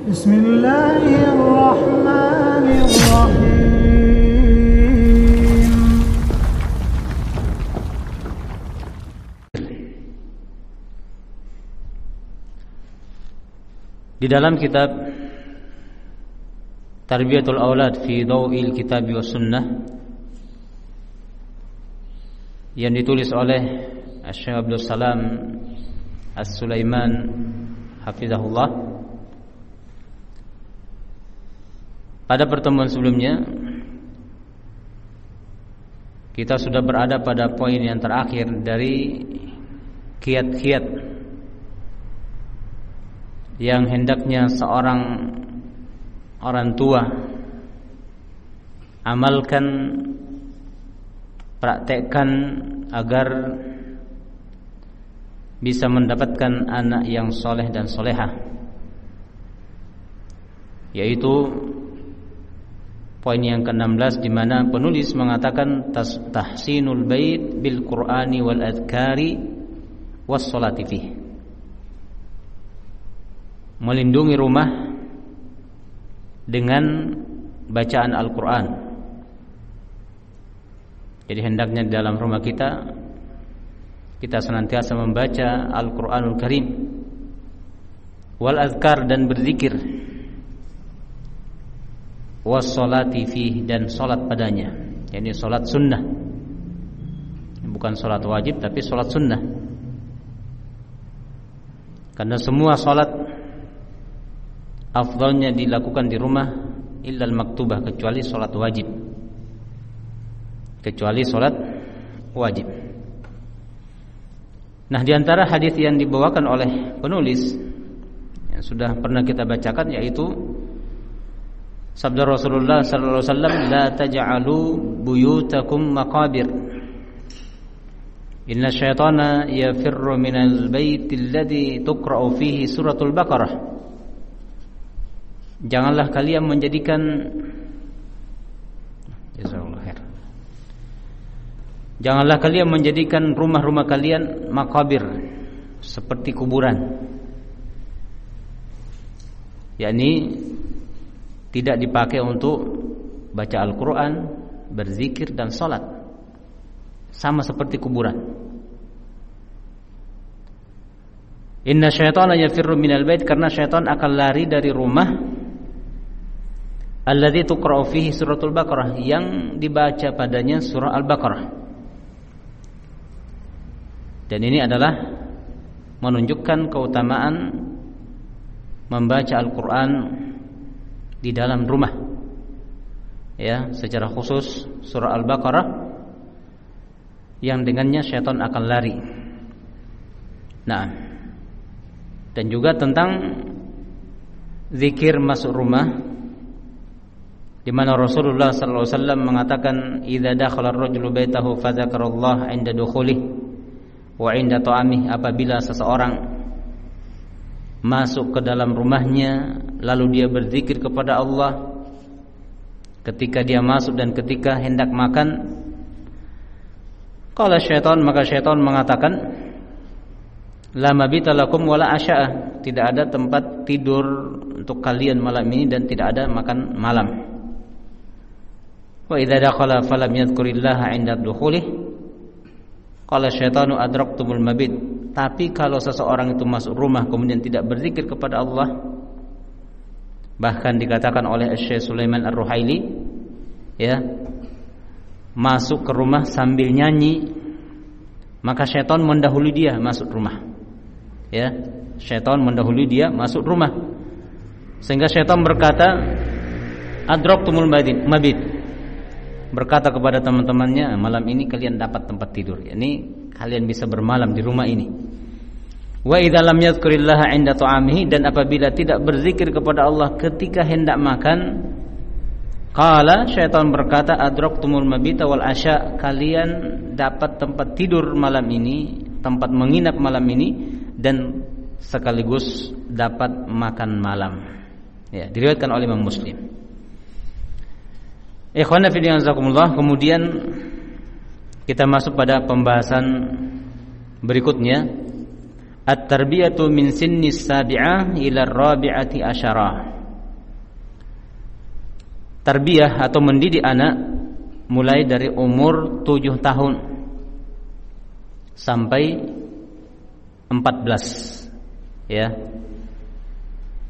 بسم الله الرحمن الرحيم. Di dalam kitab Tarbiyatul Aulad fi Dhaw'il Kitab wa Sunnah yang ditulis oleh Syekh Abdul Salam As-Sulaiman hafizahullah, pada pertemuan sebelumnya kita sudah berada pada poin yang terakhir dari kiat-kiat yang hendaknya seorang orang tua amalkan, praktekkan agar bisa mendapatkan anak yang soleh dan solehah, yaitu poin yang ke-16, di mana penulis mengatakan tahsinul bait bil Qur'ani wal adhkari was sholati fih, melindungi rumah dengan bacaan Al-Quran. Jadi hendaknya di dalam rumah kita senantiasa membaca Al-Quranul Karim, wal azkar dan berzikir, was sholati fih dan solat padanya, yakni solat sunnah, bukan solat wajib tapi solat sunnah, karena semua solat afdalnya dilakukan di rumah illal maktubah, kecuali solat wajib, Nah, di antara hadis yang dibawakan oleh penulis yang sudah pernah kita bacakan, yaitu sabda Rasulullah sallallahu alaihi wasallam, la taj'alu buyutakum maqabir, inna syaitana yafirru minal baitil ladzi tuqra'u fihi suratul Baqarah. Janganlah kalian menjadikan Janganlah kalian menjadikan rumah-rumah kalian makabir, seperti kuburan, yakni tidak dipakai untuk baca Al-Quran, berzikir dan salat, sama seperti kuburan. Inna syaitana yafirru minal bait, karena syaitan akan lari dari rumah alladzi tuqra'u fihi suratul Baqarah, yang dibaca padanya surah Al-Baqarah. Dan ini adalah menunjukkan keutamaan membaca Al-Quran di dalam rumah, ya, secara khusus surah Al-Baqarah, yang dengannya syaitan akan lari. Nah, dan juga tentang zikir masuk rumah, di mana Rasulullah sallallahu alaihi wasallam mengatakan, idza dakhala ar-rajulu baitahu fa dzakarallaha 'inda dukhulihi wa 'inda ta'amih, apabila seseorang masuk ke dalam rumahnya lalu dia berzikir kepada Allah ketika dia masuk dan ketika hendak makan, qala syaitan, maka syaitan mengatakan, la mabita lakum wala asya'a, tidak ada tempat tidur untuk kalian malam ini dan tidak ada makan malam. Wa idza dakhala falam yadhkurillaha 'inda dukhulih qala syaitanu adraktumul mabit, tapi kalau seseorang itu masuk rumah kemudian tidak berzikir kepada Allah, bahkan dikatakan oleh Syekh Sulaiman Ar-Ruhaili, ya, masuk ke rumah sambil nyanyi, maka syaitan mendahului dia masuk rumah, ya, syaitan mendahului dia masuk rumah, sehingga syaitan berkata, adraktumul mabit, berkata kepada teman-temannya, malam ini kalian dapat tempat tidur, yakni kalian bisa bermalam di rumah ini. Wa idza lam yadhkurillaha 'inda ta'amihi, dan apabila tidak berzikir kepada Allah ketika hendak makan, qala, syaitan berkata, adraktumul mabita wal asya, kalian dapat tempat tidur malam ini, tempat menginap malam ini, dan sekaligus dapat makan malam. Ya, diriwayatkan oleh Imam Muslim. Ikhwana fillah jazakumullah. Kemudian kita masuk pada pembahasan berikutnya, at-tarbiyatu min sinnis sabi'ah ila rabi'ati asyarah. tarbiyah atau mendidik anak mulai dari umur 7 tahun sampai 14, ya.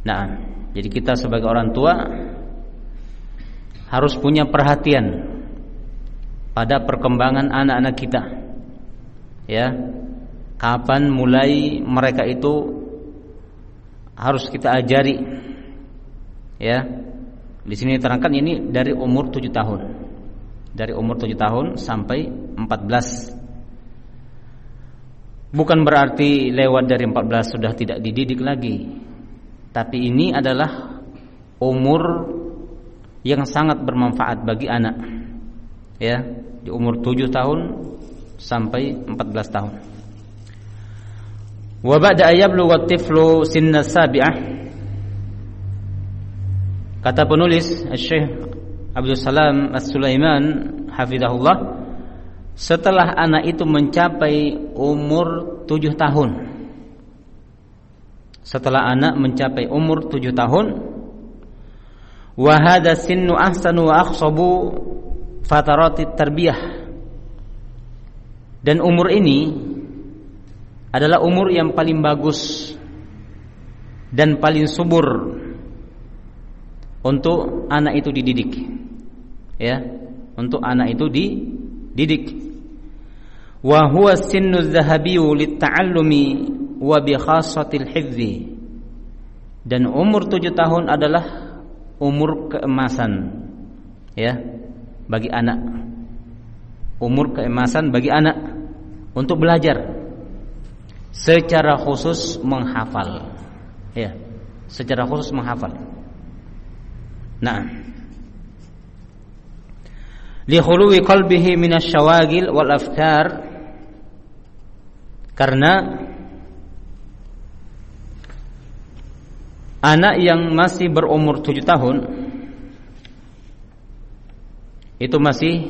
Nah, jadi kita sebagai orang tua harus punya perhatian pada perkembangan anak-anak kita, ya. Kapan mulai mereka itu harus kita ajari, ya. Di sini diterangkan ini dari umur 7 tahun. Dari umur 7 tahun sampai 14. Bukan berarti lewat dari 14 sudah tidak dididik lagi. Tapi ini adalah umur yang sangat bermanfaat bagi anak, ya, di umur 7 tahun sampai 14 tahun. Wa ba'da ayablugha at-tiflu sinna sabi'ah. Kata penulis Syekh Abdul Salam As-Sulaiman hafizahullah, setelah anak itu mencapai umur 7 tahun. Setelah anak mencapai umur 7 tahun, wa hadha sinnu ahsanu wa akhsabu fataratit tarbiyah. Dan umur ini adalah umur yang paling bagus dan paling subur untuk anak itu dididik, ya, untuk anak itu dididik. Wa huwa sinnu adh-dhahabiyyu lit-ta'allumi wa bi khassatil hifdzi. Dan umur 7 tahun adalah umur keemasan, ya, bagi anak. Umur keemasan bagi anak untuk belajar secara khusus menghafal, ya, secara khusus menghafal. Nah, li khuluwi qalbihi minasyawagil wal afkar, karena anak yang masih berumur 7 tahun itu masih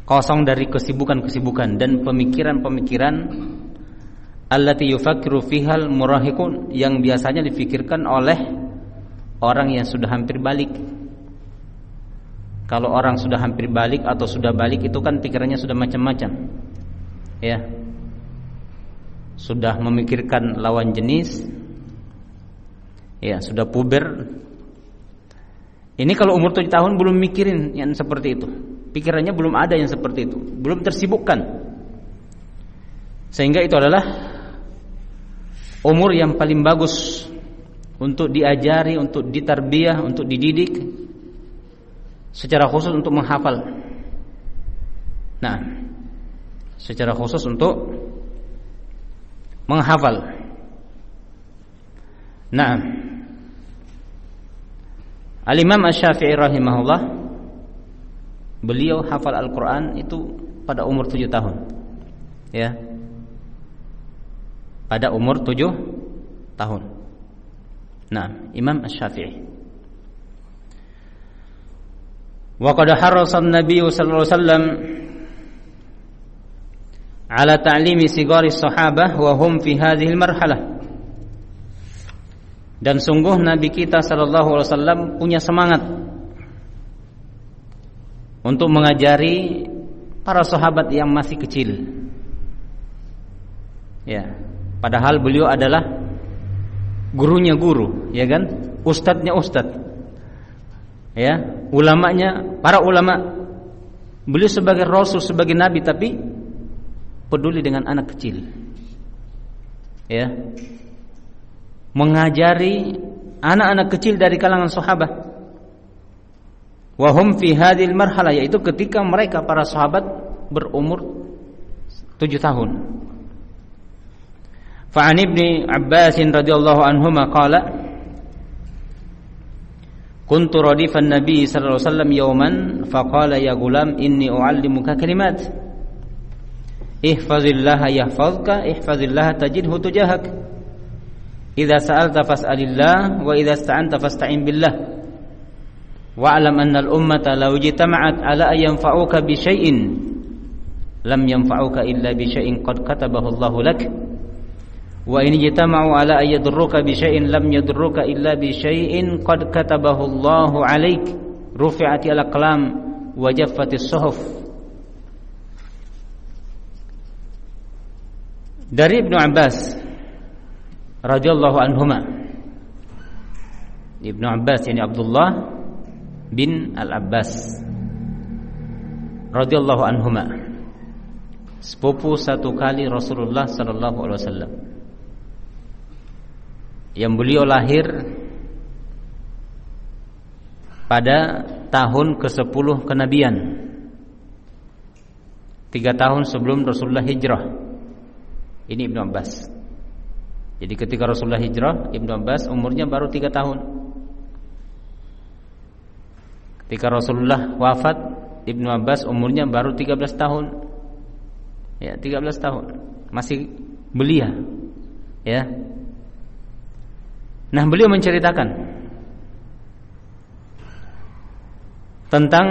kosong dari kesibukan-kesibukan dan pemikiran-pemikiran allati yufakkiru fihal murahiqun, yang biasanya difikirkan oleh orang yang sudah hampir balik. Kalau orang sudah hampir balik atau sudah balik itu kan pikirannya sudah macam-macam, ya. Sudah memikirkan lawan jenis, ya, sudah puber. Ini kalau umur 7 tahun belum mikirin yang seperti itu. Pikirannya belum ada yang seperti itu, belum tersibukkan. Sehingga itu adalah umur yang paling bagus untuk diajari, untuk ditarbiyah, untuk dididik secara khusus untuk menghafal. Nah, secara khusus untuk menghafal. Nah, Al-Imam Asy-Syafi'i rahimahullah, beliau hafal Al-Quran itu pada umur 7 tahun, ya, pada umur 7 tahun. Nah, Imam Asy-Syafi'i. Wa qad harrasa an-nabiy sallallahu alaihi wasallam ala ta'limi sigari sahabah wa hum fi hadhihi al-marhalah. Dan sungguh Nabi kita sallallahu alaihi wasallam punya semangat untuk mengajari para sahabat yang masih kecil, ya, padahal beliau adalah gurunya guru, ya kan, ustadznya ustadz, ya, ulamanya para ulama. Beliau sebagai rasul, sebagai nabi, tapi peduli dengan anak kecil, ya, mengajari anak-anak kecil dari kalangan sahabat. Wa hum fi hadhil marhalah, yaitu ketika mereka para sahabat berumur 7 tahun. Fa an Ibnu Abbas radhiyallahu anhuma qala kuntu radifan nabi sallallahu alaihi wasallam yawman faqala ya gulam inni uallimuka kalimat ihfazillaha yahfazka ihfazillaha tajidhu tujahak idza sa'alta fas'alillah wa idza ista'anta fasta'in billah wa'lam anna al-ummata law ijtama'at ala an yanfa'uka bi syai'in lam yanfa'uka illa bi syai'in qad katabahu Allahu lak wa in ijtama'u ala an yadurruka bi syai'in lam yadurruka illa bi syai'in qad katabahu Allahu 'alaik rufi'atil aqlam wa jaffatis suhuf. Dari Ibnu Abbas radhiyallahu anhuma. Ibnu Abbas yani Abdullah bin Al-Abbas radhiyallahu anhuma, sepupu satu kali Rasulullah sallallahu alaihi wasallam, yang beliau lahir pada tahun ke-10 kenabian, 3 tahun sebelum Rasulullah hijrah. Ini Ibnu Abbas. Jadi ketika Rasulullah hijrah, Ibnu Abbas umurnya baru 3 tahun. Ketika Rasulullah wafat, Ibnu Abbas umurnya baru 13 tahun. Ya, 13 tahun. Masih belia. Ya. Nah, beliau menceritakan tentang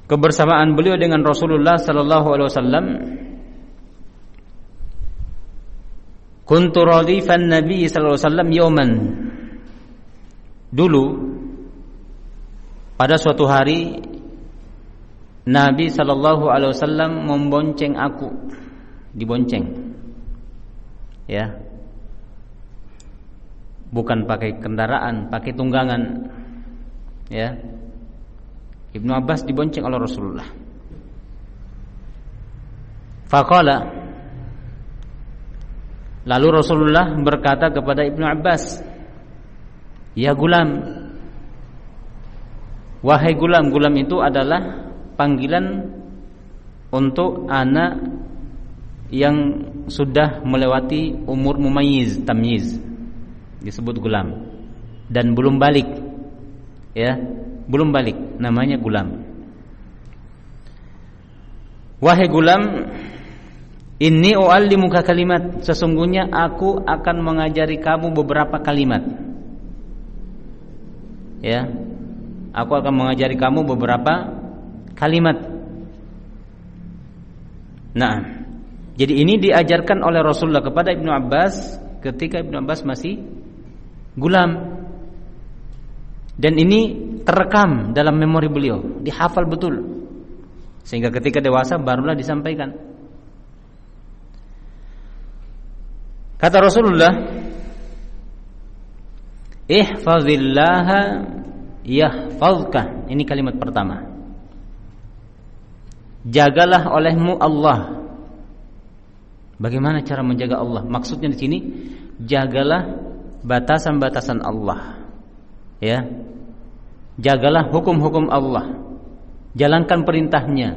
kebersamaan beliau dengan Rasulullah sallallahu alaihi wasallam. Kuntu radifan Nabi sallallahu alaihi wasallam yauman. Dulu pada suatu hari Nabi sallallahu alaihi wasallam membonceng aku, dibonceng. Ya. Bukan pakai kendaraan, pakai tunggangan. Ya. Ibnu Abbas dibonceng oleh Rasulullah. Faqala, lalu Rasulullah berkata kepada Ibnu Abbas, "Ya gulam." Wahai gulam. Gulam itu adalah panggilan untuk anak yang sudah melewati umur mumayyiz, tamyiz, disebut gulam, dan belum balik. Ya, belum balik, namanya gulam. Wahai gulam, inni u'allimuka kalimat, sesungguhnya aku akan mengajari kamu beberapa kalimat. Ya, aku akan mengajari kamu beberapa kalimat. Nah, jadi ini diajarkan oleh Rasulullah kepada Ibnu Abbas ketika Ibnu Abbas masih gulam. Dan ini terekam dalam memori beliau, dihafal betul. Sehingga ketika dewasa barulah disampaikan. Kata Rasulullah, ihfazillaha yahfazka. Ini kalimat pertama. Jagalah olehmu Allah. Bagaimana cara menjaga Allah? Maksudnya di sini, jagalah batasan-batasan Allah. Ya. Jagalah hukum-hukum Allah. Jalankan perintahnya,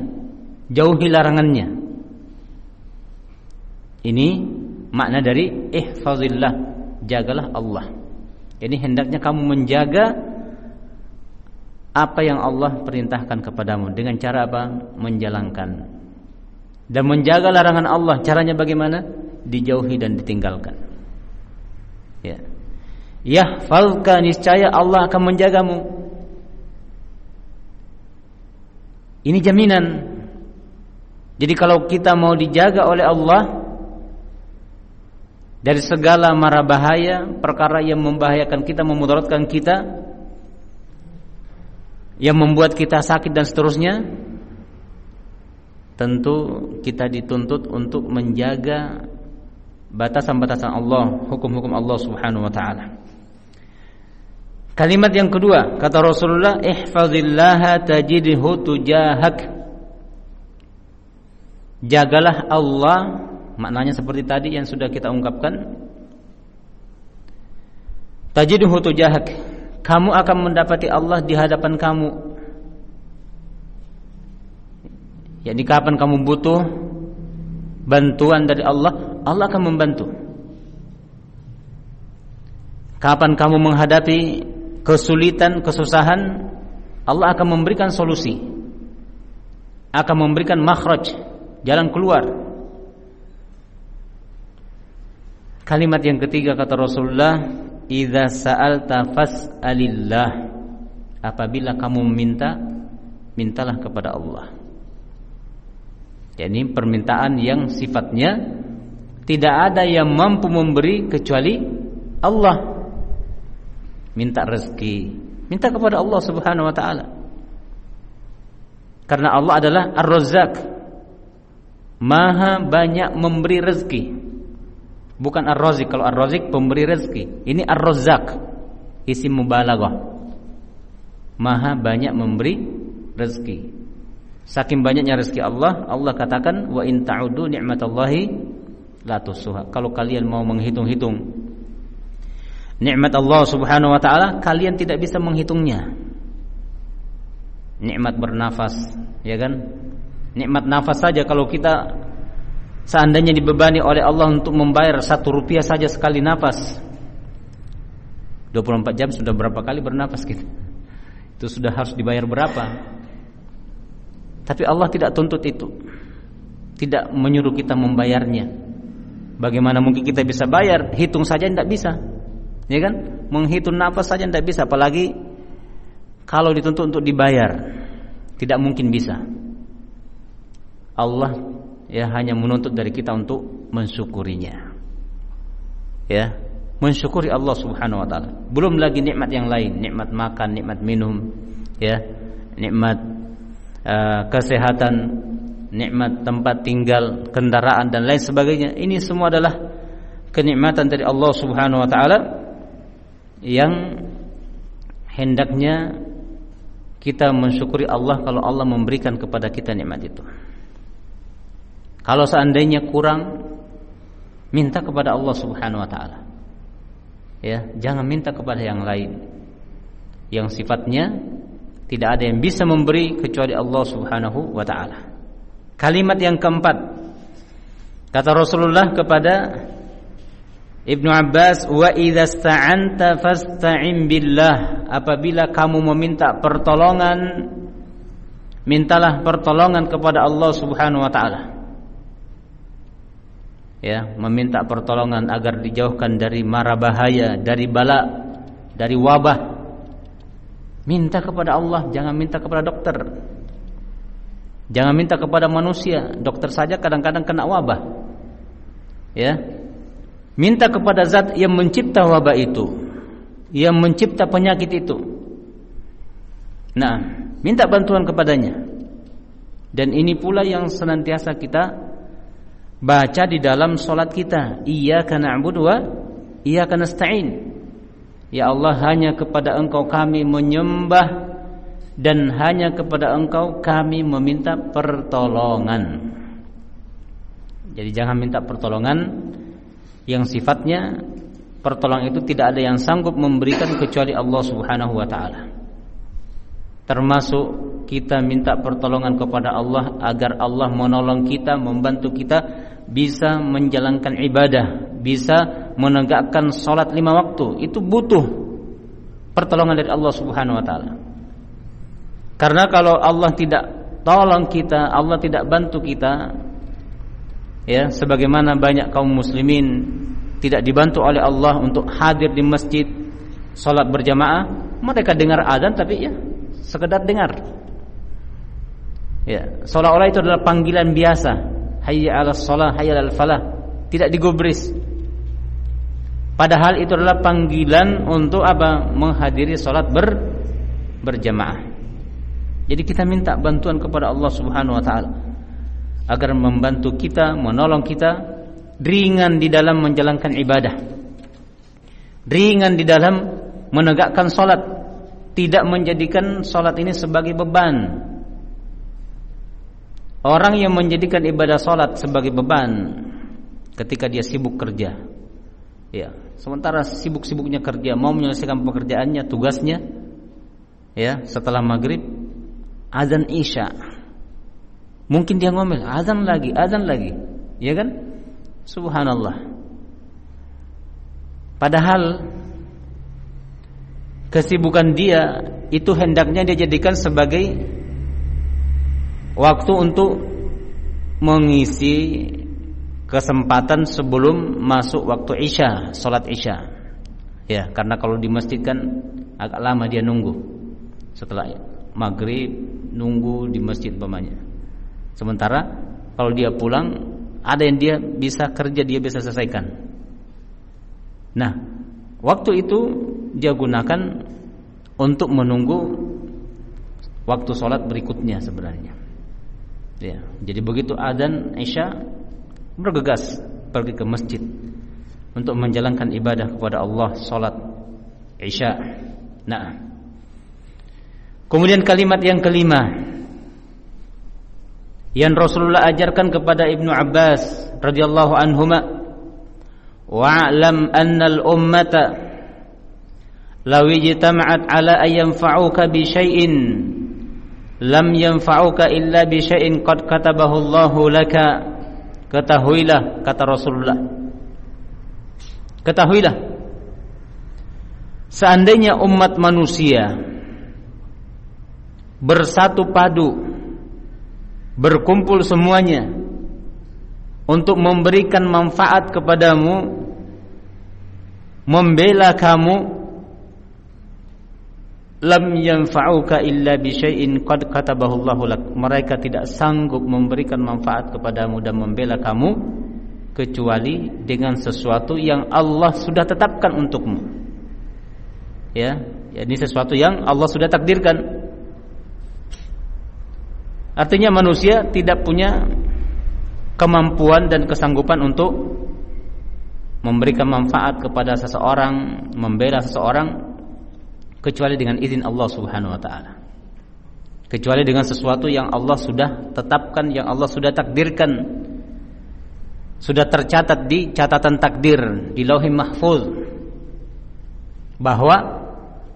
jauhi larangannya. Ini makna dari ihfazillah, jagalah Allah. Jadi hendaknya kamu menjaga apa yang Allah perintahkan kepadamu. Dengan cara apa? Menjalankan. Dan menjaga larangan Allah, caranya bagaimana? Dijauhi dan ditinggalkan. Ya. Yahfazka, niscaya Allah akan menjagamu. Ini jaminan. Jadi kalau kita mau dijaga oleh Allah dari segala mara bahaya, perkara yang membahayakan kita, memudaratkan kita, yang membuat kita sakit dan seterusnya, tentu kita dituntut untuk menjaga batasan-batasan Allah, hukum-hukum Allah Subhanahu wa taala. Kalimat yang kedua, kata Rasulullah, ihfazillaha tajidhu tujahak. Jagalah Allah, maknanya seperti tadi yang sudah kita ungkapkan. Tajidhu tujahak, kamu akan mendapati Allah di hadapan kamu. Jadi kapan kamu butuh bantuan dari Allah, Allah akan membantu. Kapan kamu menghadapi kesulitan, kesusahan, Allah akan memberikan solusi, akan memberikan makhraj, jalan keluar. Kalimat yang ketiga kata Rasulullah, idza sa'alta fas'alillah. Apabila kamu meminta, mintalah kepada Allah. Jadi permintaan yang sifatnya tidak ada yang mampu memberi kecuali Allah. Minta rezeki, Minta kepada Allah Subhanahu wa taala. Karena Allah adalah Ar-Razzaq, Maha banyak memberi rezeki. Bukan Ar-Razik. Kalau Ar-Razik pemberi rezeki, ini Ar-Razzaq, isim mubalaghah. Maha banyak memberi rezeki. Saking banyaknya rezeki Allah, Allah katakan wa in ta'udu ni'matallahi la tuhsuha. Kalau kalian mau menghitung-hitung nikmat Allah Subhanahu wa taala, kalian tidak bisa menghitungnya. Nikmat bernafas, ya kan? Nikmat nafas saja, kalau kita seandainya dibebani oleh Allah untuk membayar 1 rupiah saja sekali nafas, 24 jam sudah berapa kali bernafas kita? Itu sudah harus dibayar berapa? Tapi Allah tidak tuntut itu, tidak menyuruh kita membayarnya. Bagaimana mungkin kita bisa bayar? Hitung saja tidak bisa, ya kan? Menghitung nafas saja tidak bisa, apalagi kalau dituntut untuk dibayar, tidak mungkin bisa. Allah ya hanya menuntut dari kita untuk mensyukurinya. Ya, mensyukuri Allah Subhanahu wa taala. Belum lagi nikmat yang lain, nikmat makan, nikmat minum, ya, nikmat kesehatan, nikmat tempat tinggal, kendaraan dan lain sebagainya. Ini semua adalah kenikmatan dari Allah Subhanahu wa taala yang hendaknya kita mensyukuri Allah kalau Allah memberikan kepada kita nikmat itu. Kalau seandainya kurang, minta kepada Allah Subhanahu wa taala. Ya, jangan minta kepada yang lain yang sifatnya tidak ada yang bisa memberi kecuali Allah Subhanahu wa taala. Kalimat yang keempat, kata Rasulullah kepada Ibnu Abbas, wa idza sta'anta fasta'in billah. Apabila kamu meminta pertolongan, mintalah pertolongan kepada Allah Subhanahu wa taala. Ya, meminta pertolongan agar dijauhkan dari mara bahaya, dari bala, dari wabah. Minta kepada Allah, jangan minta kepada dokter. Jangan minta kepada manusia. Dokter saja kadang-kadang kena wabah. Ya. Minta kepada zat yang mencipta wabah itu, yang mencipta penyakit itu. Nah, minta bantuan kepadanya. Dan ini pula yang senantiasa kita baca di dalam solat kita. Iyyaka na'budu wa iyyaka nasta'in. Ya Allah, hanya kepada Engkau kami menyembah dan hanya kepada Engkau kami meminta pertolongan. Jadi jangan minta pertolongan yang sifatnya pertolongan itu tidak ada yang sanggup memberikan kecuali Allah Subhanahu wa taala. Termasuk kita minta pertolongan kepada Allah agar Allah menolong kita, membantu kita bisa menjalankan ibadah, bisa menegakkan salat 5 waktu. Itu butuh pertolongan dari Allah Subhanahu wa taala. Karena kalau Allah tidak tolong kita, Allah tidak bantu kita, ya, sebagaimana banyak kaum muslimin tidak dibantu oleh Allah untuk hadir di masjid salat berjamaah, mereka dengar azan tapi ya sekedar dengar. Ya, seolah-olah itu adalah panggilan biasa. Hayya 'alas shalah, hayya 'alal falah. Tidak digubris. Padahal itu adalah panggilan untuk apa? Menghadiri salat berjamaah. Jadi kita minta bantuan kepada Allah Subhanahu wa taala agar membantu kita, menolong kita, ringan di dalam menjalankan ibadah, ringan di dalam menegakkan salat, tidak menjadikan salat ini sebagai beban. Orang yang menjadikan ibadah salat sebagai beban ketika dia sibuk kerja, ya, sementara sibuk-sibuknya kerja, mau menyelesaikan pekerjaannya, tugasnya, ya, setelah maghrib azan isya, mungkin dia ngomel azan lagi, ya kan? Subhanallah. Padahal kesibukan dia itu hendaknya dia jadikan sebagai waktu untuk mengisi kesempatan sebelum masuk waktu isya, salat isya. Ya, karena kalau di masjid kan agak lama dia nunggu. Setelah maghrib nunggu di masjid umpamanya. Sementara kalau dia pulang ada yang dia bisa kerja, dia bisa selesaikan. Nah, waktu itu dia gunakan untuk menunggu waktu sholat berikutnya sebenarnya. Ya, jadi begitu adzan Isya bergegas pergi ke masjid untuk menjalankan ibadah kepada Allah, sholat Isya. Nah, kemudian kalimat yang kelima yang Rasulullah ajarkan kepada Ibnu Abbas radhiyallahu anhuma, wa'lam annal ummata law ijtama'at ala an yanfa'uka bi syai'in lam yanfa'uka illa bi syai'in qad katabahu Allahu laka. Ketahuilah, kata Rasulullah, ketahuilah, seandainya umat manusia bersatu padu, berkumpul semuanya untuk memberikan manfaat kepadamu, membela kamu, lam yanfa'uka illa bi syai'in qad katabahu Allahu lak. Mereka tidak sanggup memberikan manfaat kepadamu dan membela kamu kecuali dengan sesuatu yang Allah sudah tetapkan untukmu. Ya, ini sesuatu yang Allah sudah takdirkan. Artinya manusia tidak punya kemampuan dan kesanggupan untuk memberikan manfaat kepada seseorang, membela seseorang kecuali dengan izin Allah Subhanahu wa taala. Kecuali dengan sesuatu yang Allah sudah tetapkan, yang Allah sudah takdirkan. Sudah tercatat di catatan takdir di Lauhul Mahfuz bahwa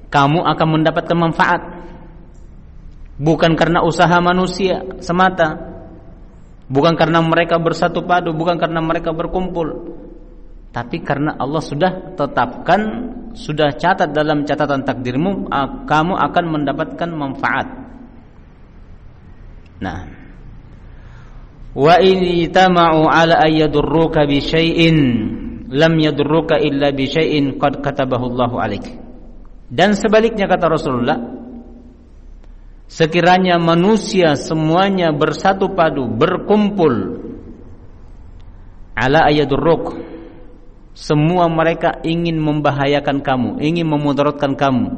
kamu akan mendapatkan manfaat. Bukan karena usaha manusia semata, bukan karena mereka bersatu padu, bukan karena mereka berkumpul, tapi karena Allah sudah tetapkan, sudah catat dalam catatan takdirmu, kamu akan mendapatkan manfaat. Nah, wa in itama'u ala ayyadurruka bi syai'in lam yadurruka illa bi syai'in qad katabahu Allahu 'alaik. Dan sebaliknya, kata Rasulullah, sekiranya manusia semuanya bersatu padu, berkumpul, ala ayadurruk, semua mereka ingin membahayakan kamu, ingin memudaratkan kamu,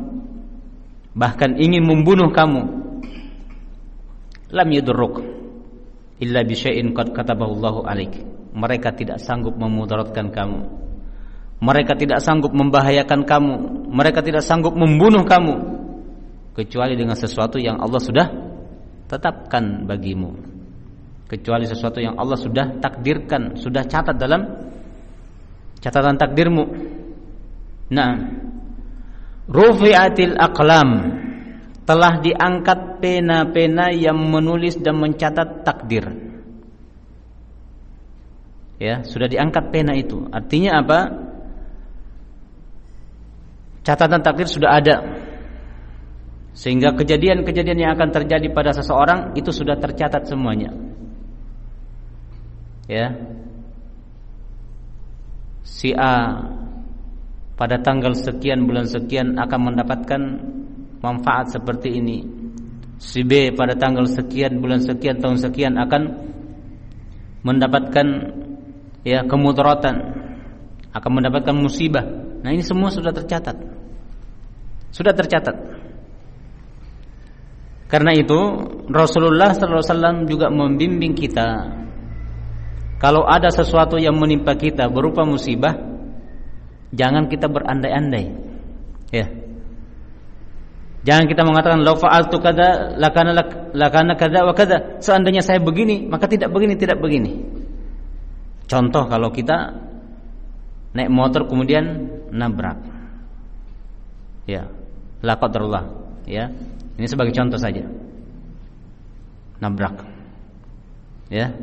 bahkan ingin membunuh kamu, lam yadurruk illa bi syai'in qad katabahu Allahu 'alaik. Mereka tidak sanggup memudaratkan kamu, mereka tidak sanggup membahayakan kamu, mereka tidak sanggup membunuh kamu kecuali dengan sesuatu yang Allah sudah tetapkan bagimu, kecuali sesuatu yang Allah sudah takdirkan, sudah catat dalam catatan takdirmu. Nah, rufi'atil aqlam, telah diangkat pena-pena yang menulis dan mencatat takdir. Ya, sudah diangkat pena itu. Artinya apa? Catatan takdir sudah ada, sehingga kejadian-kejadian yang akan terjadi pada seseorang itu sudah tercatat semuanya. Ya, si A pada tanggal sekian bulan sekian akan mendapatkan manfaat seperti ini. Si B pada tanggal sekian bulan sekian tahun sekian akan mendapatkan ya kemudaratan, akan mendapatkan musibah. Nah, ini semua sudah tercatat. Sudah tercatat. Karena itu Rasulullah SAW juga membimbing kita, kalau ada sesuatu yang menimpa kita berupa musibah, jangan kita berandai-andai. Ya. Jangan kita mengatakan law fa'altu kadza lakana kadza wa kadza. Seandainya saya begini, maka tidak begini, tidak begini. Contoh, kalau kita naik motor kemudian nabrak. Ya. La qadarullah, ya. Ini sebagai contoh saja. Nabrak. Ya.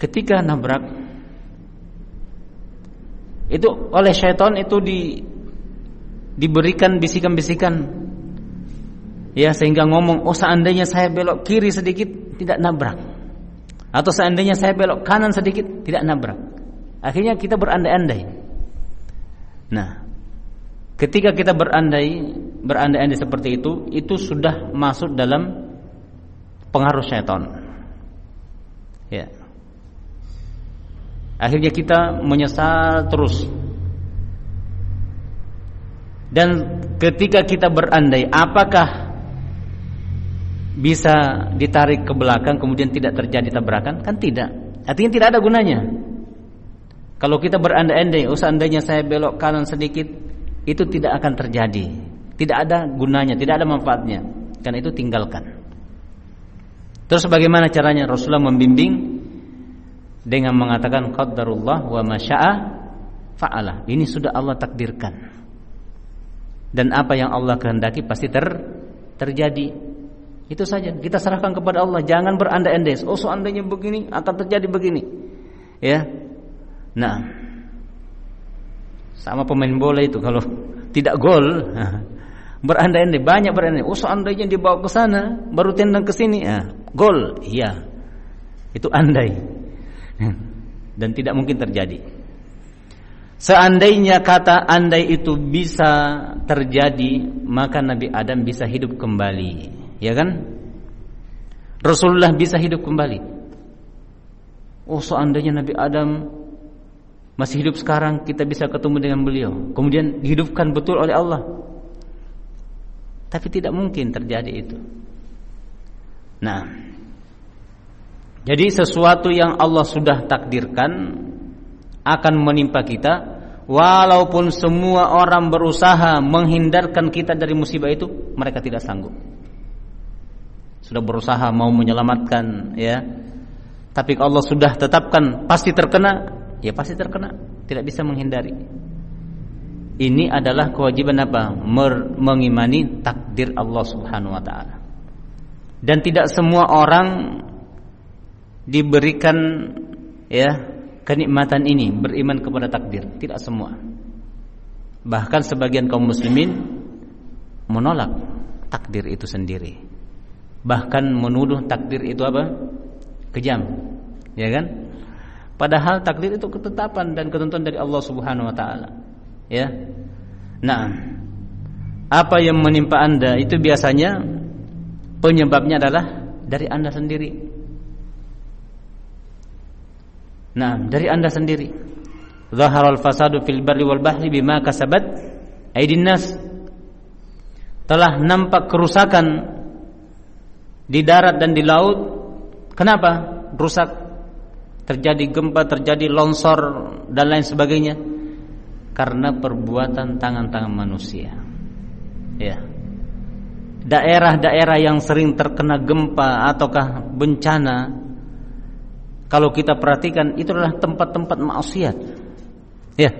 Ketika nabrak itu oleh syaitan itu diberikan bisikan-bisikan, ya, sehingga ngomong, oh seandainya saya belok kiri sedikit tidak nabrak, atau seandainya saya belok kanan sedikit tidak nabrak. Akhirnya kita berandai-andai. Nah, ketika kita berandai-andai seperti itu sudah masuk dalam pengaruh syaitan. Ya. Akhirnya kita menyesal terus. Dan ketika kita berandai, apakah bisa ditarik ke belakang kemudian tidak terjadi tabrakan? Kan tidak. Artinya tidak ada gunanya. Kalau kita berandai-andai, seandainya saya belok kanan sedikit, itu tidak akan terjadi. Tidak ada gunanya, tidak ada manfaatnya. Karena itu tinggalkan. Terus bagaimana caranya? Rasulullah membimbing dengan mengatakan qadarullah wa ma syaa fa'ala. Ini sudah Allah takdirkan. Dan apa yang Allah kehendaki pasti terjadi. Itu saja. Kita serahkan kepada Allah. Jangan berandai-andai. Seandainya begini akan terjadi begini. Ya. Nah. Sama pemain bola itu kalau tidak gol, berandai-andai, banyak berandai. Seandainya dibawa ke sana, baru tendang ke sini, gol. Iya. Itu andai. Dan tidak mungkin terjadi. Seandainya kata andai itu bisa terjadi, maka Nabi Adam bisa hidup kembali, ya kan? Rasulullah bisa hidup kembali. Seandainya Nabi Adam masih hidup sekarang, kita bisa ketemu dengan beliau, kemudian dihidupkan betul oleh Allah. Tapi tidak mungkin terjadi itu. Nah, jadi sesuatu yang Allah sudah takdirkan akan menimpa kita, walaupun semua orang berusaha menghindarkan kita dari musibah itu, mereka tidak sanggup. Sudah berusaha mau menyelamatkan, ya. Tapi Allah sudah tetapkan pasti terkena, ya pasti terkena, tidak bisa menghindari. Ini adalah kewajiban apa? Mengimani takdir Allah Subhanahu wa taala. Dan tidak semua orang diberikan ya kenikmatan ini, beriman kepada takdir. Tidak semua. Bahkan sebagian kaum muslimin menolak takdir itu sendiri. Bahkan menuduh takdir itu apa? Kejam. Ya kan? Padahal takdir itu ketetapan dan ketentuan dari Allah Subhanahu wa taala. Ya. Nah, apa yang menimpa Anda itu biasanya penyebabnya adalah dari Anda sendiri. Nah, dari Anda sendiri. Zaharal fasadu fil barri wal bahri bima kasabat aydin nas. Telah nampak kerusakan di darat dan di laut. Kenapa? Rusak. Terjadi gempa, terjadi longsor dan lain sebagainya karena perbuatan tangan-tangan manusia. Ya. Daerah-daerah yang sering terkena gempa ataukah bencana, kalau kita perhatikan itu adalah tempat-tempat maksiat. Ya.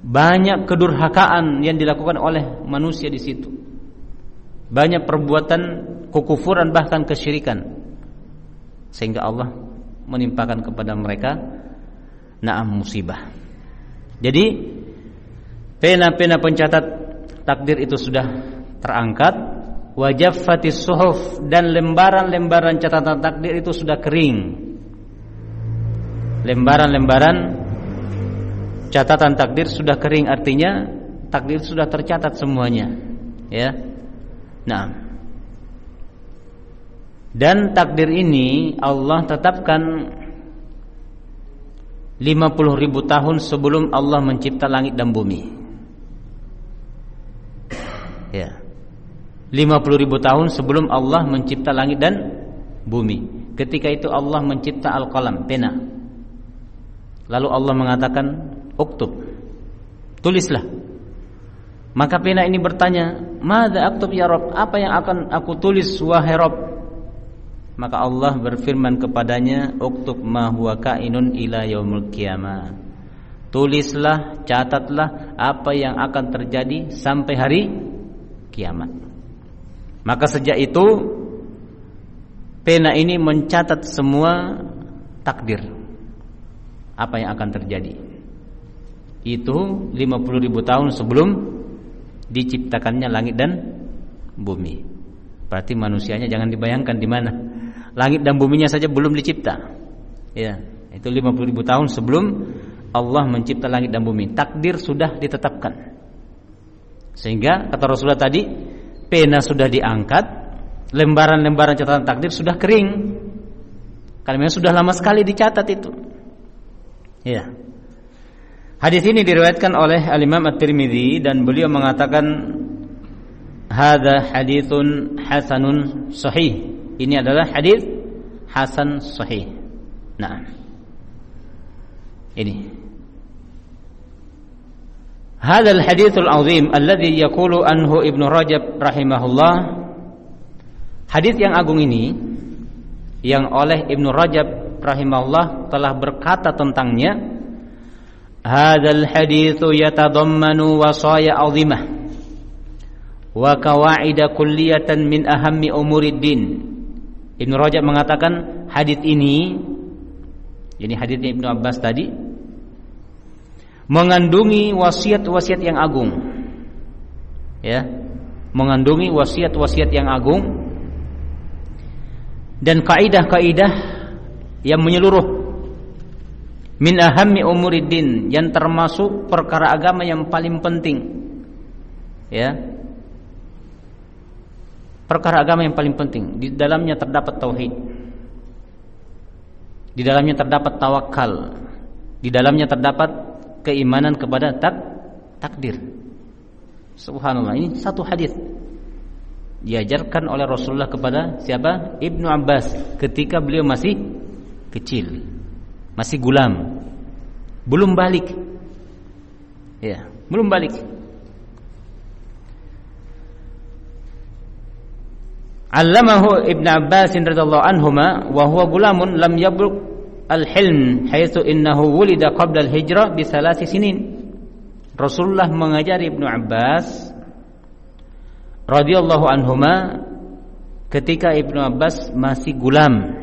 Banyak kedurhakaan yang dilakukan oleh manusia di situ. Banyak perbuatan kekufuran bahkan kesyirikan. Sehingga Allah menimpakan kepada mereka musibah. Jadi pena-pena pencatat takdir itu sudah terangkat, wajaffatis suhuf, dan lembaran-lembaran catatan takdir itu sudah kering. Lembaran-lembaran catatan takdir sudah kering, artinya takdir sudah tercatat semuanya, ya. Nah, dan takdir ini Allah tetapkan 50.000 tahun sebelum Allah mencipta langit dan bumi. Ya. 50.000 tahun sebelum Allah mencipta langit dan bumi. Ketika itu Allah mencipta al-qalam, pena. Lalu Allah mengatakan, "Uktub." Tulislah. Maka pena ini bertanya, "Madza aktub ya Rabb? Apa yang akan aku tulis wahai Rabb?" Maka Allah berfirman kepadanya, "Uktub ma huwa kainun ila yaumil qiyamah." Tulislah, catatlah apa yang akan terjadi sampai hari kiamat. Maka sejak itu pena ini mencatat semua takdir apa yang akan terjadi. Itu 50.000 tahun sebelum diciptakannya langit dan bumi. Berarti manusianya jangan dibayangkan di mana. Langit dan buminya saja belum dicipta. Ya, itu 50.000 tahun sebelum Allah mencipta langit dan bumi. Takdir sudah ditetapkan. Sehingga kata Rasulullah tadi, pena sudah diangkat, lembaran-lembaran catatan takdir sudah kering. Karena memang sudah lama sekali dicatat itu. Ya. Hadis ini diriwayatkan oleh Al-Imam At-Tirmidzi dan beliau mengatakan hadza haditsun hasanun sahih. Ini adalah hadis hasan sahih. Nah, ini hadzal haditsul azim alladzi yaqulu anhu Ibnu Rajab rahimahullah. Hadis yang agung ini yang oleh Ibnu Rajab rahimahullah telah berkata tentangnya, hadzal haditsu yatadammanu wasaya 'azimah wa qawaida kulliyatan min ahammi umuriddin. Ibnu Rajab mengatakan hadis ini hadisnya Ibnu Abbas tadi mengandungi wasiat-wasiat yang agung. Ya, mengandungi wasiat-wasiat yang agung dan kaidah-kaidah yang menyeluruh min ahammi umuriddin, yang termasuk perkara agama yang paling penting. Ya, perkara agama yang paling penting. Di dalamnya terdapat tauhid, di dalamnya terdapat tawakal, di dalamnya terdapat keimanan kepada takdir. Subhanallah, ini satu hadis diajarkan oleh Rasulullah kepada siapa? Ibnu Abbas ketika beliau masih kecil, masih gulam, belum balik. Ya, belum balik. Allamahu Ibnu Abbas radhiyallahu anhuma wa huwa gulamun lam yablugh al-hilm haitsu innahu wulida qabla al-hijrah bi 3 sinin. Rasulullah mengajari Ibnu Abbas radhiyallahu anhuma ketika Ibnu Abbas masih gulam,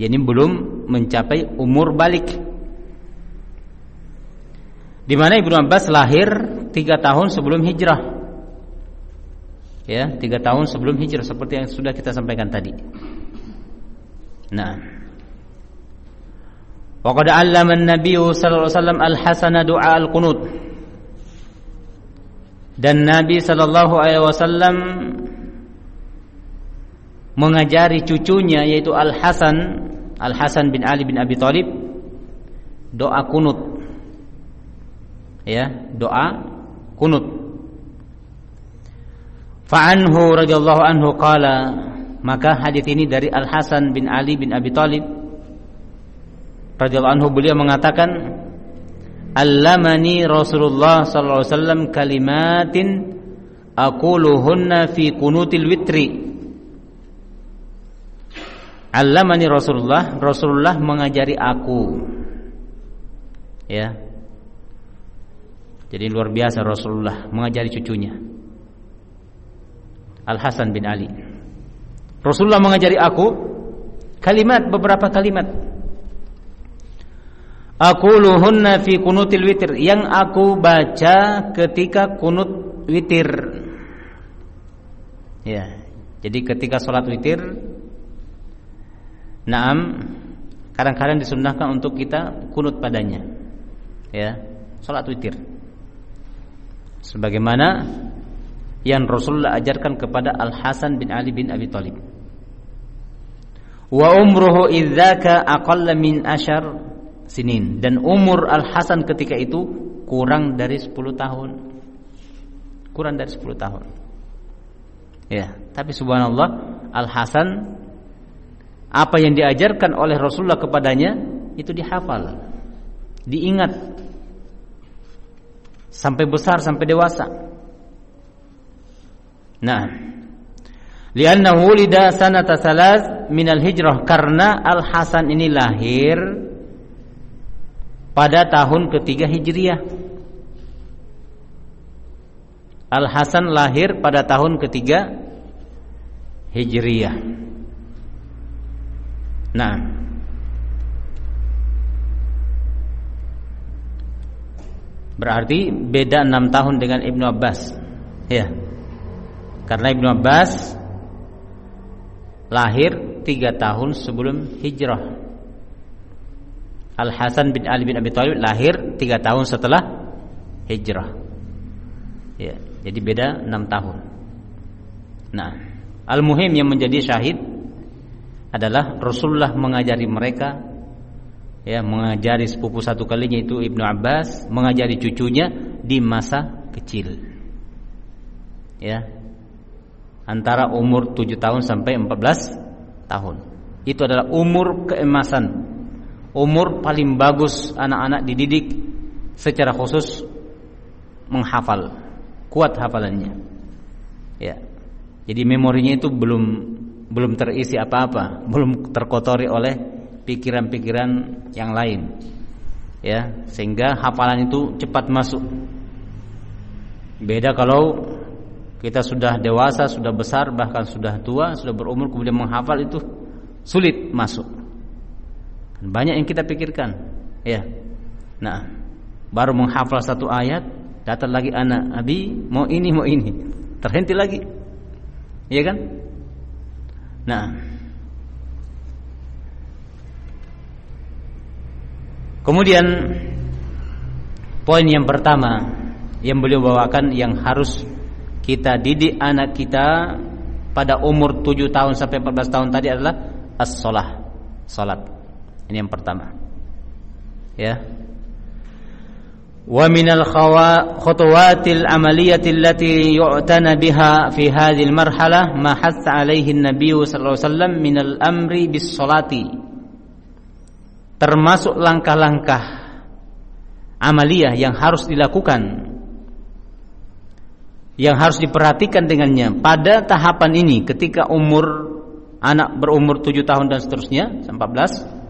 yakni belum mencapai umur balik. Di mana Ibnu Abbas lahir 3 tahun sebelum hijrah. Ya, 3 tahun sebelum hijrah seperti yang sudah kita sampaikan tadi. Nah, wa qad 'allama an-nabiy sallallahu alaihi wasallam al-Hasan du'a al-qunut. Dan Nabi sallallahu alaihi wasallam mengajari cucunya yaitu Al-Hasan bin Ali bin Abi Thalib doa kunut. Ya, doa kunut. Fa'anhu radhiyallahu anhu qala, maka hadis ini dari Al-Hasan bin Ali bin Abi Thalib radhiyallahu anhu, beliau mengatakan, allamani Rasulullah sallallahu alaihi wasallam kalimatin aquluhunna fi qunutil witri. Allamani Rasulullah mengajari aku. Ya. Jadi luar biasa Rasulullah mengajari cucunya Al-Hasan bin Ali. Rasulullah mengajari aku beberapa kalimat. Aquluhunna fi qunutil witir, yang aku baca ketika kunut witir. Ya, jadi ketika sholat witir, naam, kadang-kadang disunnahkan untuk kita kunut padanya. Ya, sholat witir. Sebagaimana yang Rasulullah ajarkan kepada Al-Hasan bin Ali bin Abi Thalib. Wa umruhu idzaka aqalla min 10 sinin, dan umur Al-Hasan ketika itu kurang dari 10 tahun. Kurang dari 10 tahun. Ya, tapi subhanallah, Al-Hasan apa yang diajarkan oleh Rasulullah kepadanya itu dihafal, diingat sampai besar, sampai dewasa. Nah, li'annahu wulida sanata 3 minal hijrah, karena Al-Hasan ini lahir pada tahun ketiga Hijriah. Al-Hasan lahir pada tahun ketiga Hijriah. Nah, berarti beda 6 tahun dengan Ibnu Abbas. Ya. Karena Ibnu Abbas lahir 3 tahun sebelum hijrah. Al-Hasan bin Ali bin Abi Thalib lahir 3 tahun setelah hijrah. Ya, jadi beda 6 tahun. Nah, al-muhim yang menjadi syahid adalah Rasulullah mengajari mereka Ya, mengajari sepupu satu kalinya itu Ibnu Abbas mengajari cucunya di masa kecil. Ya. Antara umur 7 tahun sampai 14 tahun. Itu adalah umur keemasan. Umur paling bagus anak-anak dididik secara khusus menghafal, kuat hafalannya. Ya. Jadi memorinya itu belum terisi apa-apa, belum terkotori oleh pikiran-pikiran yang lain. Ya, sehingga hafalan itu cepat masuk. Beda kalau kita sudah dewasa, sudah besar, bahkan sudah tua, sudah berumur, kemudian menghafal itu sulit masuk. Banyak yang kita pikirkan, ya. Nah, baru menghafal satu ayat, datang lagi anak, "Abi, mau ini." Terhenti lagi. Iya kan? Nah, kemudian poin yang pertama yang beliau bawakan yang harus kita didik anak kita pada umur 7 tahun sampai 14 tahun tadi adalah as-shalah, salat. Ini yang pertama. Ya. Wa minal khutuwatil amaliyati allati yu'tana biha fi hadhihi al-marhalah ma hatha 'alaihi an-nabiy sallallahu alaihi wasallam minal amri bis-shalati. Termasuk langkah-langkah amaliyah yang harus dilakukan, yang harus diperhatikan dengannya pada tahapan ini ketika anak berumur 7 tahun dan seterusnya sampai 14.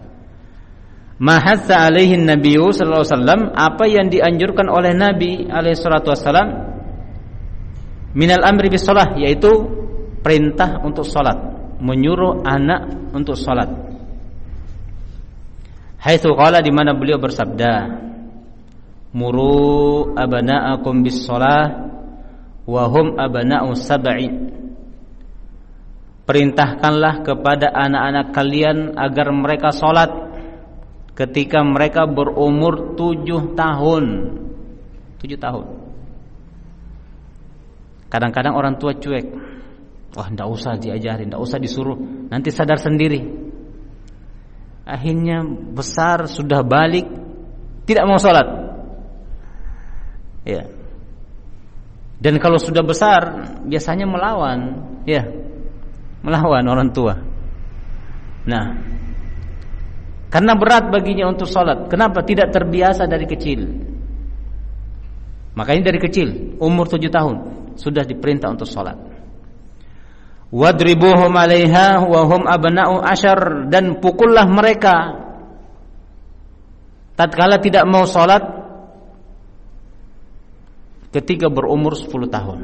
Mahatsa alaihi nabiyyu sallallahu alaihi wasallam, apa yang dianjurkan oleh Nabi alaihi salatu wasallam minal amri bis shalah, yaitu perintah untuk salat, menyuruh anak untuk salat. Haitsu qala, di mana beliau bersabda, muru abna'akum bis shalah wa hum abna'u sab'i. Perintahkanlah kepada anak-anak kalian agar mereka salat ketika mereka berumur 7 tahun. 7 tahun. Kadang-kadang orang tua cuek. Wah, enggak usah diajarin, enggak usah disuruh, nanti sadar sendiri. Akhirnya besar, sudah balik, tidak mau salat. Ya. Dan kalau sudah besar biasanya melawan, ya, melawan orang tua. Nah, karena berat baginya untuk salat. Kenapa? Tidak terbiasa dari kecil. Makanya dari kecil, umur 7 tahun sudah diperintah untuk salat. Wadribuhum 'alaiha wa hum abna'u 'ashar, dan pukullah mereka tatkala tidak mau salat ketika berumur 10 tahun.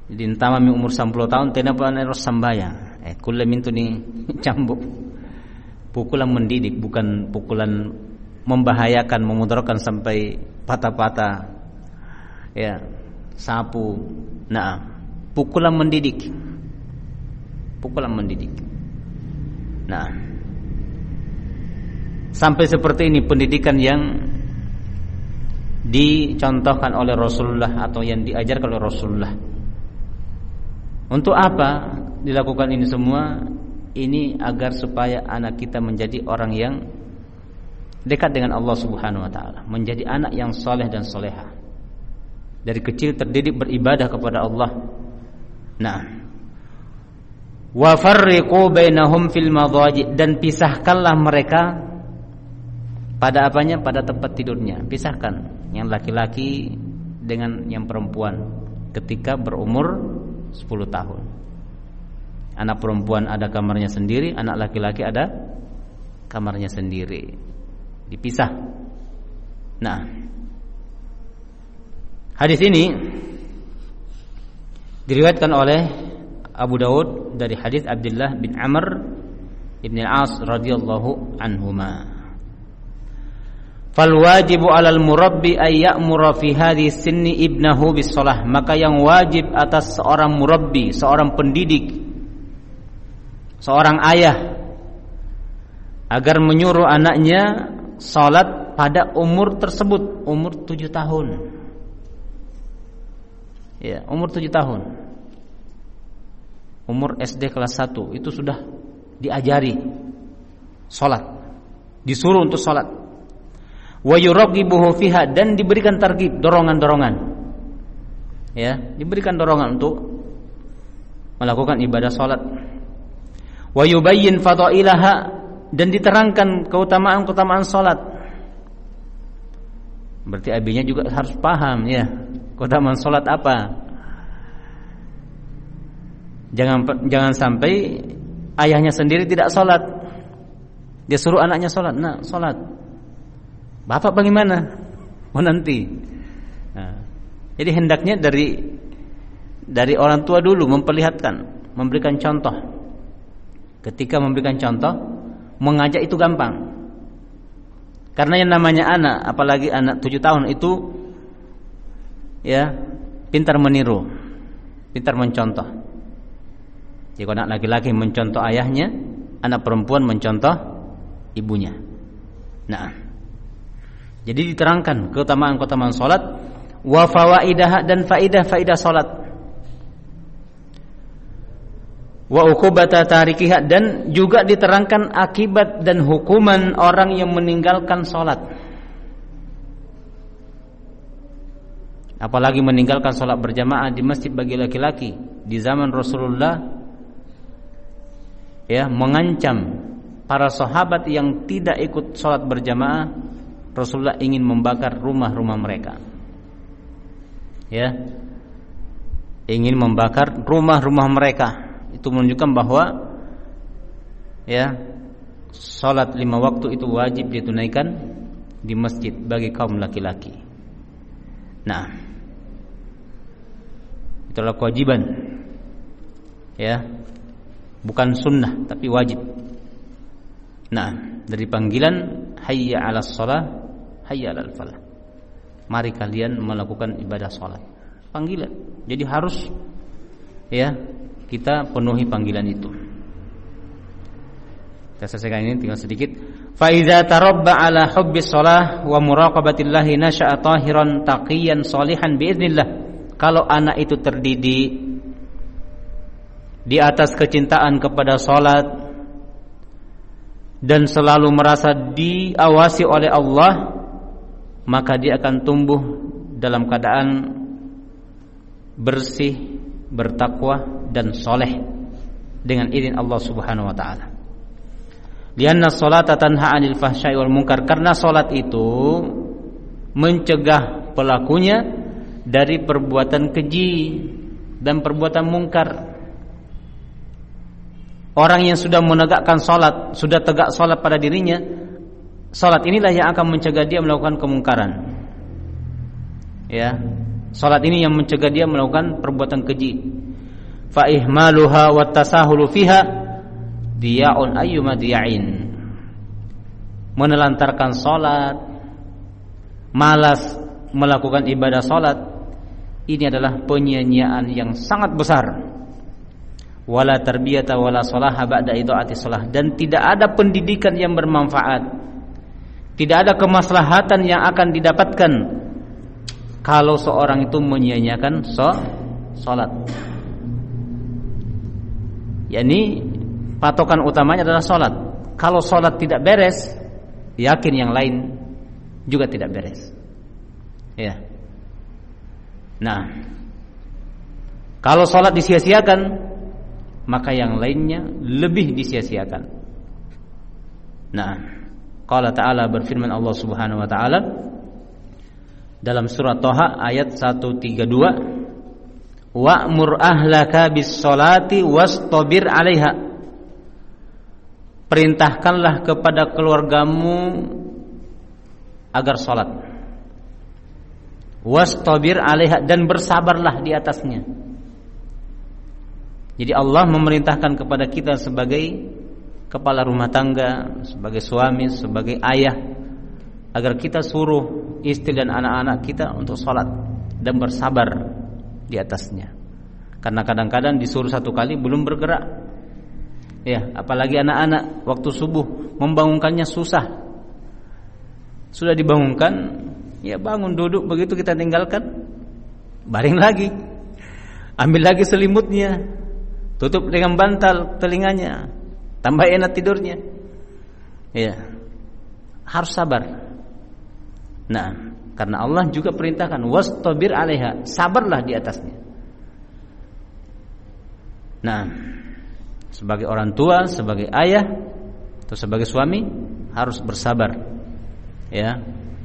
Jadi entama mi umur 10 tahun tena pa harus sambayang. Kullam itu ni cambuk. Pukulan mendidik, bukan pukulan membahayakan, memudaratkan sampai patah-patah. Ya, sapu. Nah, pukulan mendidik. Pukulan mendidik. Nah, sampai seperti ini pendidikan yang dicontohkan oleh Rasulullah atau yang diajarkan oleh Rasulullah. Untuk apa dilakukan ini semua? Ini agar supaya anak kita menjadi orang yang dekat dengan Allah Subhanahu wa taala, menjadi anak yang saleh dan soleha. Dari kecil terdidik beribadah kepada Allah. Nah, wa farriqu bainahum fil madhaji, dan pisahkanlah mereka pada apanya? Pada tempat tidurnya. Pisahkan yang laki-laki dengan yang perempuan ketika berumur 10 tahun. Anak perempuan ada kamarnya sendiri, anak laki-laki ada kamarnya sendiri. Dipisah. Nah, hadis ini diriwayatkan oleh Abu Daud dari hadis Abdullah bin Amr ibn al-As radhiyallahu anhuma. Fal wajibu 'alal murabbi ay ya'mura fi hadhihi sinni ibnahu bis shalah, maka yang wajib atas seorang murabbi, seorang pendidik, seorang ayah, agar menyuruh anaknya salat pada umur tersebut, umur 7 tahun. Ya, umur 7 tahun. Umur SD kelas 1 itu sudah diajari salat, disuruh untuk salat. Wa yuraghibuhu fiha, dan diberikan targhib, dorongan-dorongan. Ya, diberikan dorongan untuk melakukan ibadah salat. Wa yubayyin fadailaha, dan diterangkan keutamaan-keutamaan salat. Berarti abinya juga harus paham ya, keutamaan salat apa. Jangan sampai ayahnya sendiri tidak salat, dia suruh anaknya salat. Nah, salat. Bapak bagaimana? Oh nanti. Nah, jadi hendaknya dari orang tua dulu memperlihatkan, memberikan contoh. Ketika memberikan contoh, mengajak itu gampang. Karena yang namanya anak, apalagi anak 7 tahun itu ya pintar meniru, pintar mencontoh. Jika anak laki-laki mencontoh ayahnya, anak perempuan mencontoh ibunya. Nah, jadi diterangkan keutamaan-keutamaan salat, wa fawaidah, dan faidah-faidah salat, wa uqubata tarikiha, dan juga diterangkan akibat dan hukuman orang yang meninggalkan salat. Apalagi meninggalkan salat berjamaah di masjid bagi laki-laki di zaman Rasulullah, ya, mengancam para sahabat yang tidak ikut salat berjamaah. Rasulullah ingin membakar rumah-rumah mereka. Ya. Ingin membakar rumah-rumah mereka. Itu menunjukkan bahwa ya, salat 5 waktu itu wajib ditunaikan di masjid bagi kaum laki-laki. Nah, itulah kewajiban. Ya. Bukan sunnah tapi wajib. Nah, dari panggilan hayya 'alas shalah, hayya 'alal falah. Mari kalian melakukan ibadah salat. Panggilan. Jadi harus ya kita penuhi panggilan itu. Kita selesaikan ini tinggal sedikit. Fa idza tarabba 'ala hubbis shalah wa muraqabatillahi nasha'a tahiran taqiyan shalihan biiznillah. Kalau anak itu terdidik di atas kecintaan kepada salat dan selalu merasa diawasi oleh Allah, maka dia akan tumbuh dalam keadaan bersih, bertakwa dan soleh dengan izin Allah Subhanahu wa taala. Lianna sholata tanha 'anil fahsya'i wal munkar, karena salat itu mencegah pelakunya dari perbuatan keji dan perbuatan mungkar. Orang yang sudah menegakkan salat, sudah tegak salat pada dirinya, salat inilah yang akan mencegah dia melakukan kemungkaran. Ya, salat ini yang mencegah dia melakukan perbuatan keji. Fa ihmaluha wat tasahulu fiha diya'un ayyuma diya'in. Menelantarkan salat, malas melakukan ibadah salat, ini adalah penyia-nyiaan yang sangat besar. Wala tarbiyata wala salaha ba'da idha'ati shalah, dan tidak ada pendidikan yang bermanfaat, tidak ada kemaslahatan yang akan didapatkan kalau seorang itu menyia-nyiakan salat. yakni patokan utamanya adalah salat. Kalau salat tidak beres, yakin yang lain juga tidak beres. Ya. Nah, kalau salat disia-siakan, maka yang lainnya lebih disia-siakan. Nah, qala ta'ala, berfirman Allah Subhanahu wa taala dalam surah Thaha ayat 132, wa'mur ahlaka bis-sholati wastabir 'alaiha. Perintahkanlah kepada keluargamu agar salat. Wastabir 'alaiha, dan bersabarlah di atasnya. Jadi Allah memerintahkan kepada kita sebagai kepala rumah tangga, sebagai suami, sebagai ayah, agar kita suruh istri dan anak-anak kita untuk salat dan bersabar di atasnya. Karena kadang-kadang disuruh satu kali belum bergerak. Ya, apalagi anak-anak waktu subuh membangunkannya susah. Sudah dibangunkan, ya bangun, duduk, begitu kita tinggalkan, baring lagi. Ambil lagi selimutnya, tutup dengan bantal telinganya. tambah enak tidurnya. Ya. Harus sabar. Nah, karena Allah juga perintahkan wastabir 'alaiha, sabarlah di atasnya. Nah, sebagai orang tua, sebagai ayah atau sebagai suami harus bersabar, ya,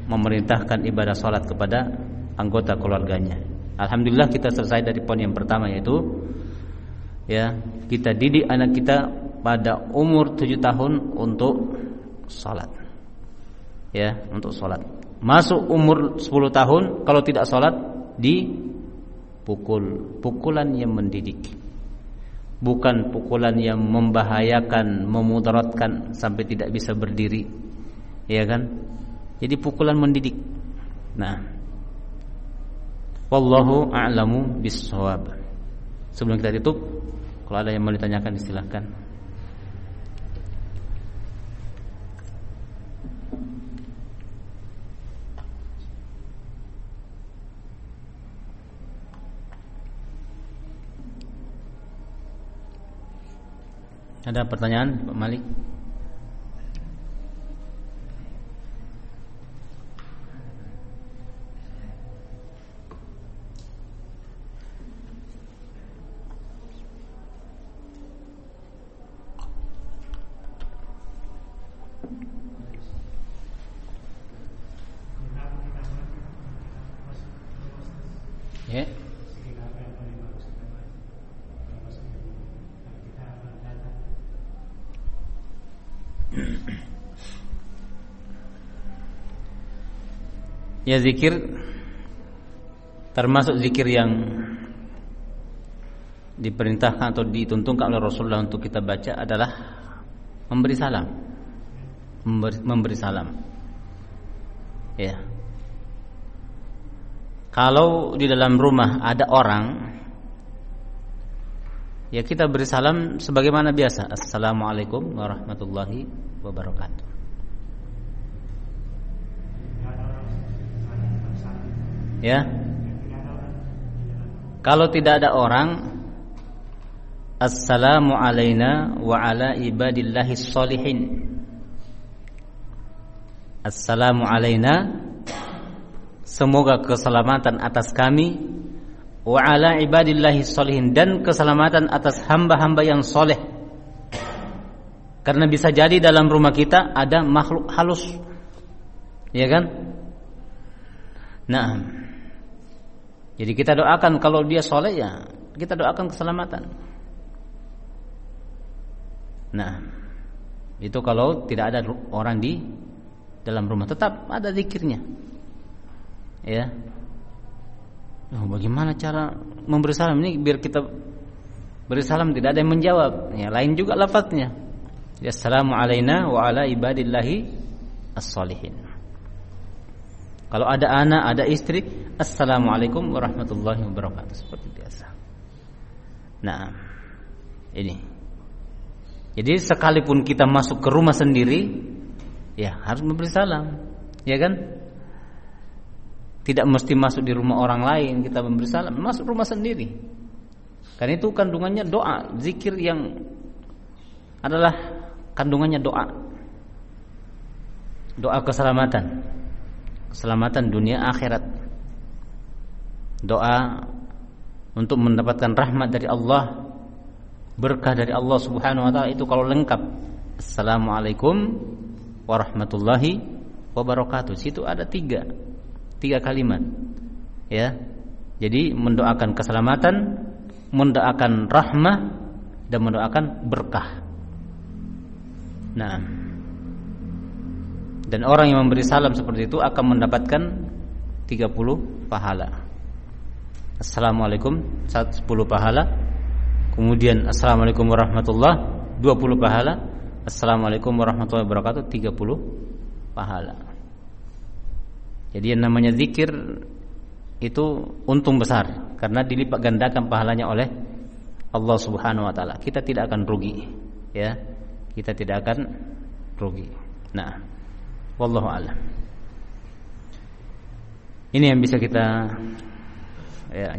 memerintahkan ibadah salat kepada anggota keluarganya. Alhamdulillah kita selesai dari poin yang pertama, yaitu ya, kita didik anak kita pada umur 7 tahun untuk salat. Ya, untuk salat. Masuk umur 10 tahun kalau tidak salat dipukul, pukulan yang mendidik. Bukan pukulan yang membahayakan, memudaratkan sampai tidak bisa berdiri. Ya kan? Jadi pukulan mendidik. Nah, wallahu a'lamu bis-shawab. Sebelum kita tutup, kalau ada yang mau ditanyakan silakan. Ada pertanyaan, Pak Malik? Ya. Ya, zikir termasuk zikir yang diperintahkan atau dituntunkan oleh Rasulullah untuk kita baca adalah memberi salam. Memberi salam. Ya. Kalau di dalam rumah ada orang, ya kita beri salam sebagaimana biasa. Assalamualaikum warahmatullahi wabarakatuh. Ya. Kalau tidak ada orang, assalamu alayna wa ala ibadillahis sholihin. Assalamu alayna, semoga keselamatan atas kami, wa ala ibadillahis sholihin, dan keselamatan atas hamba-hamba yang soleh. Karena bisa jadi dalam rumah kita ada makhluk halus, ya kan? Nah, jadi kita doakan kalau dia soleh, ya kita doakan keselamatan. Nah, itu kalau tidak ada orang di dalam rumah, tetap ada zikirnya. Ya. Oh, bagaimana cara memberi salam ini biar kita beri salam tidak ada yang menjawab? Ya, lain juga lafadznya. Assalamu alayna wa ala ibadillahi as-sholihin. Kalau ada anak, ada istri, assalamualaikum warahmatullahi wabarakatuh, seperti biasa. Nah, ini. Jadi sekalipun kita masuk ke rumah sendiri, ya harus memberi salam, ya kan? Tidak mesti masuk di rumah orang lain kita memberi salam, masuk rumah sendiri. Karena itu kandungannya doa, zikir yang adalah kandungannya doa. Doa keselamatan. Keselamatan dunia akhirat. Doa untuk mendapatkan rahmat dari Allah, berkah dari Allah Subhanahu wa taala, itu kalau lengkap. Assalamualaikum warahmatullahi wabarakatuh. Situ ada tiga kalimat. Ya. Jadi mendoakan keselamatan, mendoakan rahmah, dan mendoakan berkah. Nah, dan orang yang memberi salam seperti itu akan mendapatkan 30 pahala. Assalamualaikum 10 pahala. Kemudian assalamualaikum warahmatullahi 20 pahala. Assalamualaikum warahmatullahi wabarakatuh 30 pahala. Jadi yang namanya zikir itu untung besar karena dilipat gandakan pahalanya oleh Allah Subhanahu wa taala. Kita tidak akan rugi, ya. Kita tidak akan rugi. Nah, wallahu a'lam. Ini yang bisa kita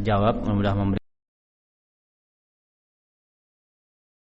jawab, mudah-mudahan memberi